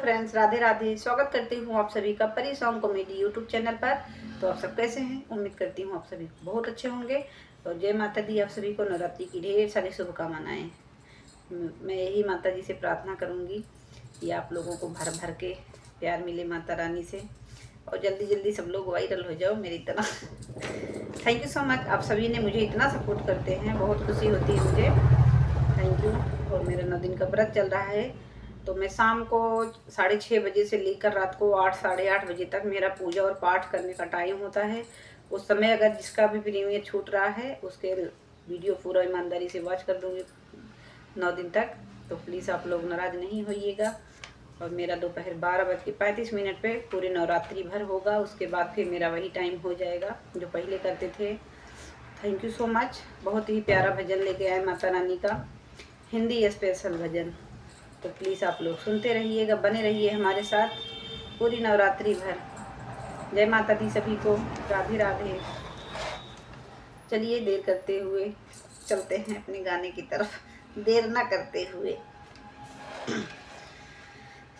Friends, Radhe Radhe. स्वागत करती हूँ आप सभी का परी सॉन्ग कॉमेडी यूट्यूब चैनल पर। तो आप सब कैसे हैं? उम्मीद करती हूँ आप सभी बहुत अच्छे होंगे। और जय माता दी, आप सभी को नवरात्रि की ढेर सारी शुभकामनाएं। मैं यही माता जी से प्रार्थना करूँगी कि आप लोगों को भर भर के प्यार मिले माता रानी से, और जल्दी जल्दी सब लोग वायरल हो जाओ मेरी तरह। Thank you so much. आप सभी ने मुझे इतना सपोर्ट करते हैं, बहुत खुशी होती है मुझे। Thank you. और मेरा 9 दिन का व्रत चल रहा है, तो मैं शाम को 6:30 बजे से लेकर रात को 8 साढ़े 8 बजे तक मेरा पूजा और पाठ करने का टाइम होता है। उस समय अगर जिसका भी प्रीमियर छूट रहा है उसके वीडियो पूरा ईमानदारी से वॉच कर दूँगी 9 दिन तक। तो प्लीज़ आप लोग नाराज़ नहीं होइएगा। और मेरा दोपहर 12:35 पे पूरे नवरात्रि भर होगा। उसके बाद फिर मेरा वही टाइम हो जाएगा जो पहले करते थे। Thank you so much. बहुत ही प्यारा भजन लेके आए माता रानी का, हिंदी स्पेशल भजन। तो प्लीज़ आप लोग सुनते रहिएगा, बने रहिए हमारे साथ पूरी नवरात्रि भर। जय माता दी सभी को, राधे राधे। चलिए देर करते हुए चलते हैं अपने गाने की तरफ, देर ना करते हुए।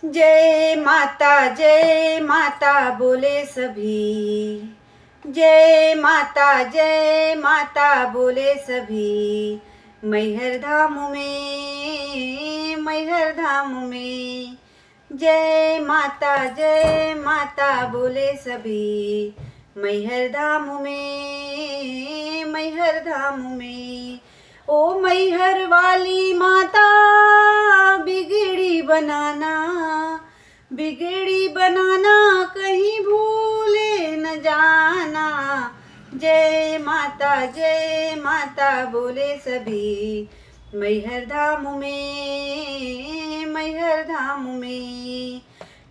जय माता बोले सभी, जय माता बोले सभी। मैहर धाम में जय माता बोले सभी। मैहर धाम में ओ मैहर वाली माता, बिगड़ी बनाना कहीं भूले न जाना। जय माता बोले सभी। मैहर धाम में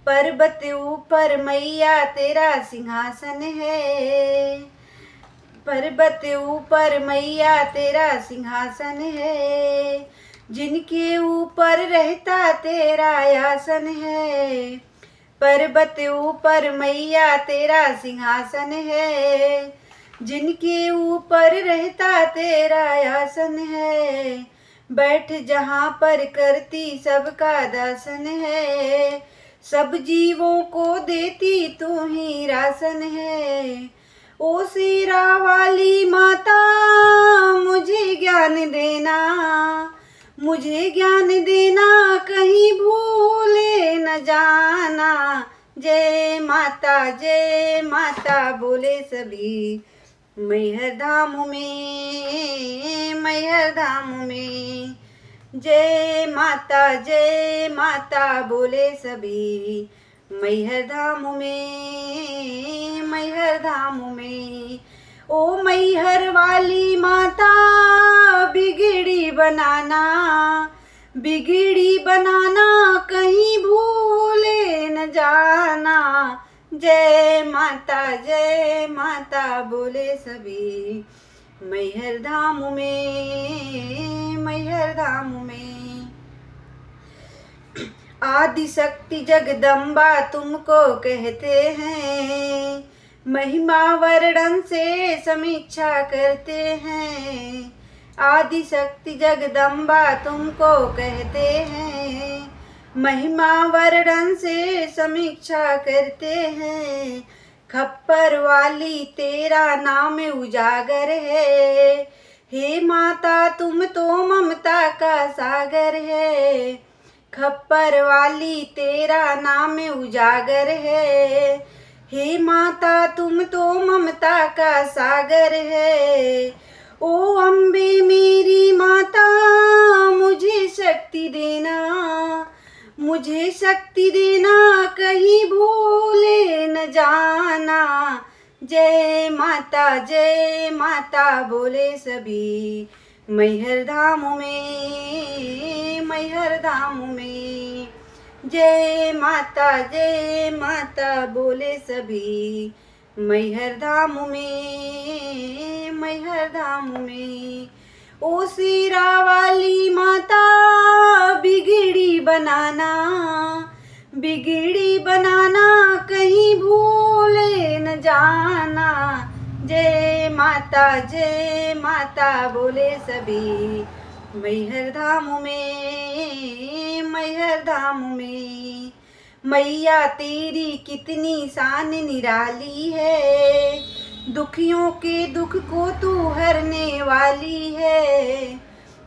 पर्वत ऊपर मैया तेरा सिंहासन है। पर्वत ऊपर मैया तेरा सिंहासन है। जिनके ऊपर रहता तेरा आसन है। पर्वत ऊपर मैया तेरा सिंहासन है। जिनके ऊपर रहता तेरा आसन है। बैठ जहाँ पर करती सबका दर्शन है। सब जीवों को देती तू ही राशन है। ओ शेरा वाली माता, मुझे ज्ञान देना कहीं भूले न जाना। जय माता बोले सभी। मैहर धाम में जय माता बोले सभी। मैहर धाम में ओ मैहर वाली माता, बिगड़ी बनाना कहीं भूले न जाना। जय माता बोले सभी। मैहर धाम में आदि शक्ति जगदम्बा तुमको कहते हैं। महिमा वर्णन से समीक्षा करते हैं। आदि शक्ति जगदम्बा तुमको कहते हैं। महिमा वर्णन से समीक्षा करते हैं। खप्पर वाली तेरा नाम उजागर है। हे माता तुम तो ममता का सागर है। खप्पर वाली तेरा नाम उजागर है। हे माता तुम तो ममता का सागर है। ओ अम्बे मेरी माता, मुझे शक्ति देना कहीं भूले न जाना। जय माता बोले सभी। मैहर धाम में जय माता बोले सभी। मैहर धाम में ओ शेरा वाली माता, बिगड़ी बनाना कहीं भूले न जाना। जय माता बोले सभी। मैहर धाम में मैया तेरी कितनी शान निराली है, दुखियों के दुख को तू हरने वाली है।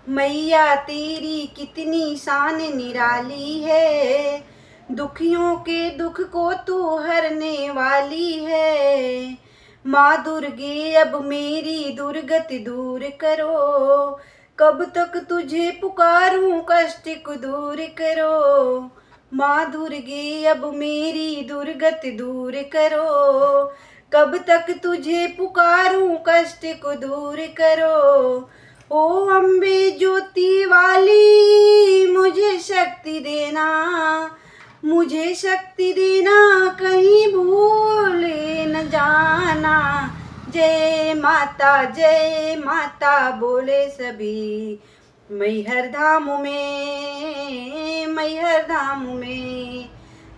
मैया तेरी कितनी शान निराली है, दुखियों के दुख को तू हरने वाली है। माँ दुर्गे अब मेरी दुर्गति दूर करो, कब तक तुझे पुकारूं कष्ट को दूर करो। माँ दुर्गे अब मेरी दुर्गति दूर करो, कब तक तुझे पुकारूं कष्ट को दूर करो। ओ अम्बे ज्योति वाली मुझे शक्ति देना, मुझे शक्ति देना, कहीं भूले न जाना। जय माता बोले सभी, मैहर धाम में, मैहर धाम में।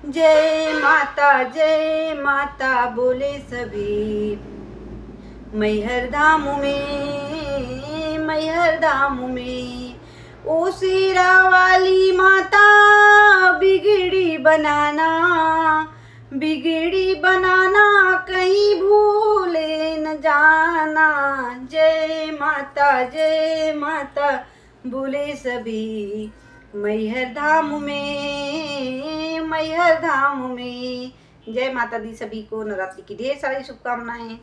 जय माता बोले सभी, मैहर धाम में, मैहर धाम में। ओ शेरा वाली माता बिगड़ी बनाना, बिगड़ी बनाना, कहीं भूले न जाना। जय माता बोले सभी, मैहर धाम में, मैहर धाम में। जय माता दी, सभी को नवरात्रि की ढेर सारी शुभकामनाएं।